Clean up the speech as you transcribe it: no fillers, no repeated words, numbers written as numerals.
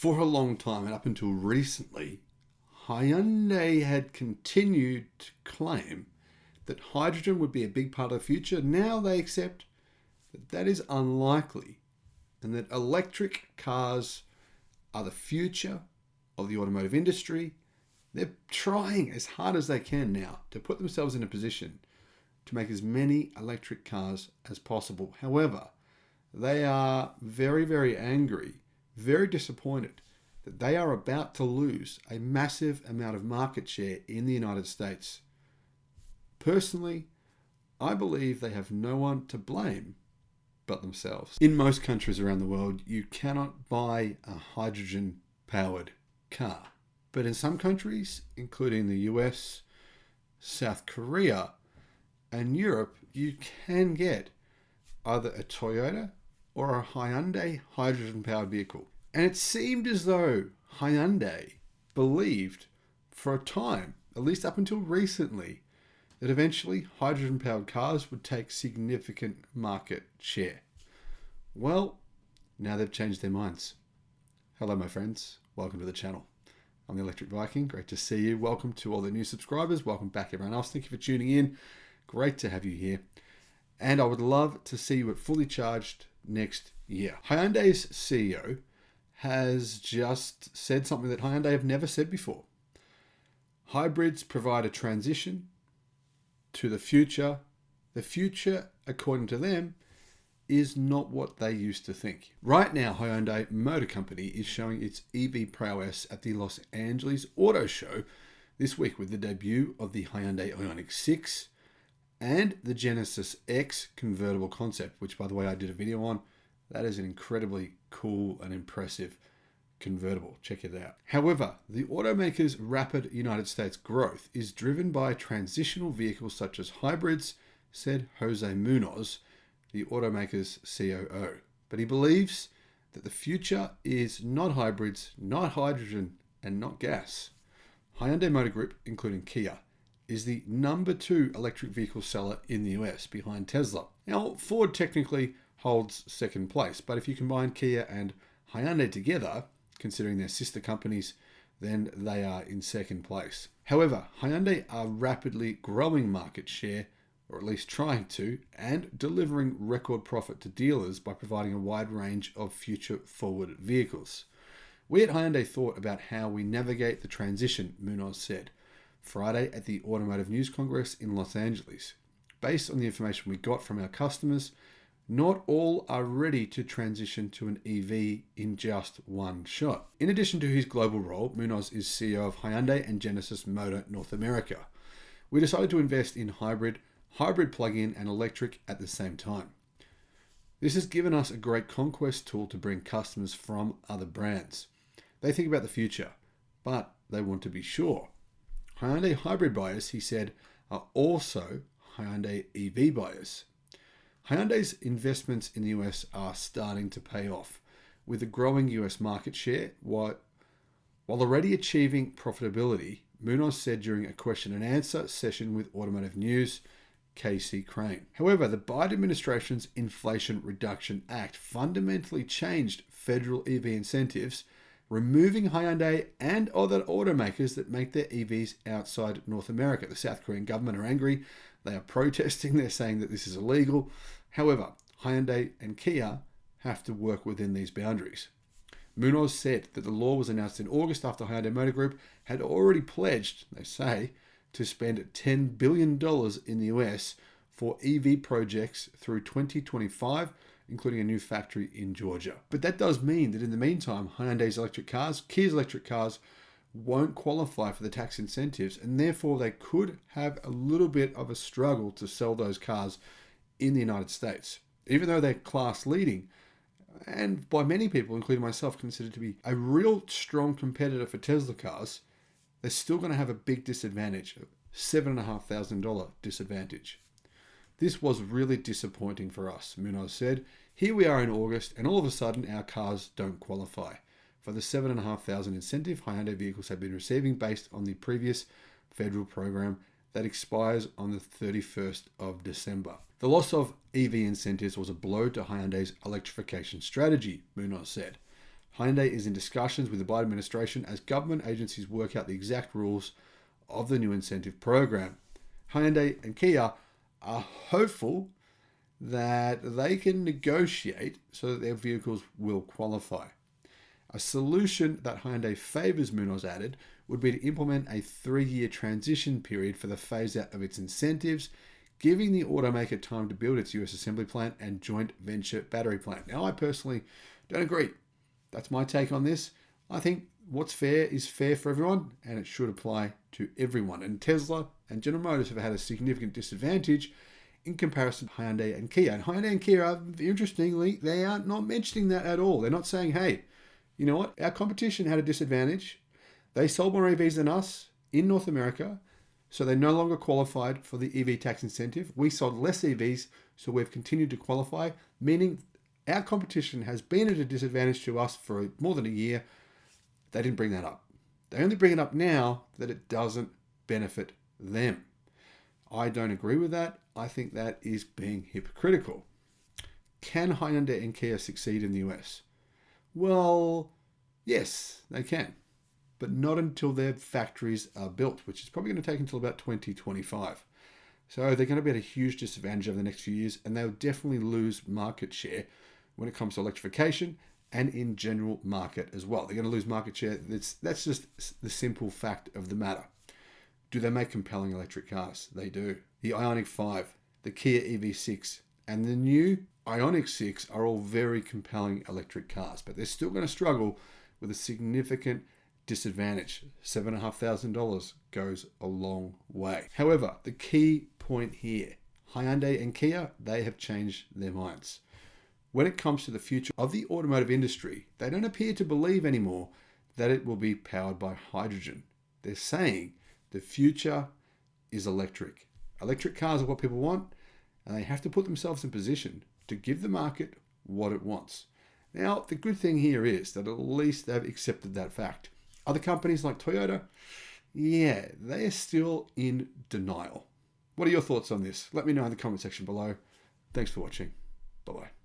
For a long time and up until recently, Hyundai had continued to claim that hydrogen would be a big part of the future. Now they accept that that is unlikely and that electric cars are the future of the automotive industry. They're trying as hard as they can now to put themselves in a position to make as many electric cars as possible. However, they are very, very angry, very disappointed that they are about to lose a massive amount of market share in the United States. Personally, I believe they have no one to blame but themselves. In most countries around the world, you cannot buy a hydrogen-powered car. But in some countries, including the US, South Korea, and Europe, you can get either a Toyota or a Hyundai hydrogen-powered vehicle. And it seemed as though Hyundai believed for a time, at least up until recently, that eventually hydrogen-powered cars would take significant market share. Well, now they've changed their minds. Hello, my friends. Welcome to the channel. I'm the Electric Viking. Great to see you. Welcome to all the new subscribers. Welcome back, everyone else. Thank you for tuning in. Great to have you here. And I would love to see you at Fully Charged next year. Hyundai's CEO has just said something that Hyundai have never said before. Hybrids provide a transition to the future. The future, according to them, is not what they used to think. Right now, Hyundai Motor Company is showing its EV prowess at the Los Angeles Auto Show this week with the debut of the Hyundai Ioniq 6 and the Genesis X convertible concept, which, by the way, I did a video on. That is an incredibly cool and impressive convertible. Check it out. However, the automaker's rapid United States growth is driven by transitional vehicles such as hybrids, said Jose Munoz, the automaker's COO. But he believes that the future is not hybrids, not hydrogen, and not gas. Hyundai Motor Group, including Kia, is the number 2 electric vehicle seller in the US behind Tesla. Now, Ford technically holds second place, but if you combine Kia and Hyundai together, considering their sister companies, then they are in second place. However, Hyundai are rapidly growing market share, or at least trying to, and delivering record profit to dealers by providing a wide range of future-forward vehicles. We at Hyundai thought about how we navigate the transition, Munoz said, Friday at the Automotive News Congress in Los Angeles. Based on the information we got from our customers, not all are ready to transition to an EV in just one shot. In addition to his global role, Munoz is CEO of Hyundai and Genesis Motor North America. We decided to invest in hybrid plug-in and electric at the same time. This has given us a great conquest tool to bring customers from other brands. They think about the future, but they want to be sure. Hyundai hybrid buyers, he said, are also Hyundai EV buyers. Hyundai's investments in the US are starting to pay off, with a growing US market share, while already achieving profitability, Munoz said during a question and answer session with Automotive News, Casey Crane. However, the Biden administration's Inflation Reduction Act fundamentally changed federal EV incentives, removing Hyundai and other automakers that make their EVs outside North America. The South Korean government are angry. They are protesting. They're saying that this is illegal. However, Hyundai and Kia have to work within these boundaries. Munoz said that the law was announced in August after Hyundai Motor Group had already pledged, they say, to spend $10 billion in the US for EV projects through 2025, including a new factory in Georgia. But that does mean that in the meantime, Hyundai's electric cars, Kia's electric cars, won't qualify for the tax incentives, and therefore they could have a little bit of a struggle to sell those cars in the United States. Even though they're class leading, and by many people, including myself, considered to be a real strong competitor for Tesla cars, they're still going to have a big disadvantage, $7,500 disadvantage. This was really disappointing for us, Munoz said. Here we are in August, and all of a sudden our cars don't qualify for the $7,500 incentive Hyundai vehicles have been receiving based on the previous federal program that expires on the 31st of December. The loss of EV incentives was a blow to Hyundai's electrification strategy, Munoz said. Hyundai is in discussions with the Biden administration as government agencies work out the exact rules of the new incentive program. Hyundai and Kia are hopeful that they can negotiate so that their vehicles will qualify. A solution that Hyundai favors, Munoz added, would be to implement a 3-year transition period for the phase-out of its incentives, giving the automaker time to build its US assembly plant and joint venture battery plant. Now, I personally don't agree. That's my take on this. I think what's fair is fair for everyone, and it should apply to everyone. And Tesla and General Motors have had a significant disadvantage in comparison to Hyundai and Kia. And Hyundai and Kia, interestingly, they are not mentioning that at all. They're not saying, hey, you know what? Our competition had a disadvantage. They sold more EVs than us in North America, so they no longer qualified for the EV tax incentive. We sold less EVs, so we've continued to qualify, meaning our competition has been at a disadvantage to us for more than a year. They didn't bring that up. They only bring it up now that it doesn't benefit them. I don't agree with that. I think that is being hypocritical. Can Hyundai and Kia succeed in the US? Well, yes, they can, but not until their factories are built, which is probably going to take until about 2025. So they're going to be at a huge disadvantage over the next few years, and they'll definitely lose market share when it comes to electrification and in general market as well. They're going to lose market share. That's just the simple fact of the matter. Do they make compelling electric cars? They do. The Ioniq 5, the Kia EV6, and the new Ioniq 6 are all very compelling electric cars, but they're still going to struggle with a significant disadvantage. $7,500 goes a long way. However, the key point here, Hyundai and Kia, they have changed their minds. When it comes to the future of the automotive industry, they don't appear to believe anymore that it will be powered by hydrogen. They're saying the future is electric. Electric cars are what people want, and they have to put themselves in position to give the market what it wants. Now, the good thing here is that at least they've accepted that fact. Other companies like Toyota, yeah, they are still in denial. What are your thoughts on this? Let me know in the comment section below. Thanks for watching. Bye-bye.